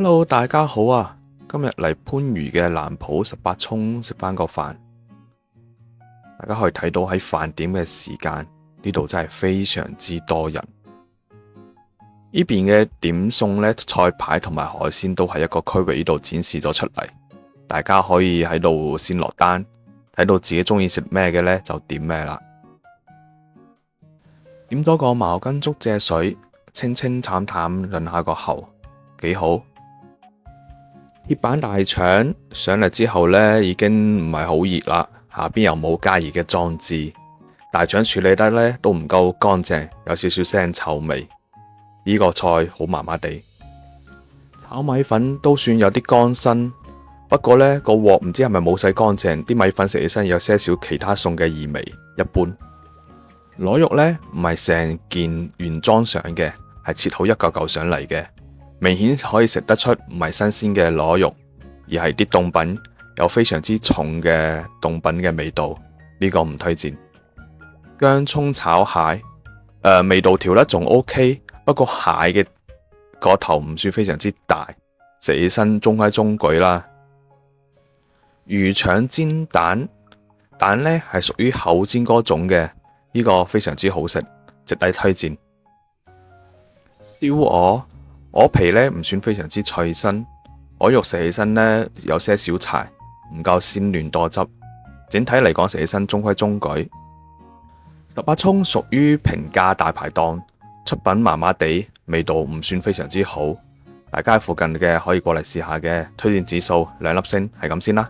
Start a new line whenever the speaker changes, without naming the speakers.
Hello，大家好啊！今日嚟番禺嘅蘭圃18涌食返個飯，大家可以睇到喺飯點嘅時間，呢度真係非常之多人。呢邊嘅點餸呢，菜牌同埋海鮮都喺一個區域呢度展示咗出嚟，大家可以喺度先落單，睇到自己中意食咩嘅呢，就點咩啦。點咗個茅根竹蔗水，清清淡淡潤下個喉，幾好。鐵板大腸上嚟之後呢，已經唔係好熱啦，下邊又冇加熱嘅裝置，大腸處理得呢都唔夠乾淨，有少少腥臭味。呢個菜好麻麻地。炒米粉都算有啲乾身，不過呢個鑊唔知係咪冇洗乾淨，啲米粉食起身有些少其他餸嘅異味，一般。螺肉呢唔係成件原裝上嘅，係切好一嚿嚿上嚟嘅。明顯可以食得出唔係新鮮嘅螺肉，而係啲凍品，有非常之重嘅凍品嘅味道，呢個唔推薦。薑蔥炒蟹，味道調得仲 OK，不過蟹嘅個頭唔算非常之大，食起身中規中矩啦。魚腸煎蛋，蛋呢係屬於厚煎嗰種嘅，呢個非常之好食，值得推薦。燒鵝。鵝皮呢唔算非常之脆身，鵝肉食起身呢有些少柴，唔夠鮮嫩多汁，整體嚟講食起身中規中矩。18涌屬於平價大排檔，出品麻麻地，味道唔算非常之好，大家附近嘅可以過嚟試下嘅，推薦指數2粒星，係咁先啦。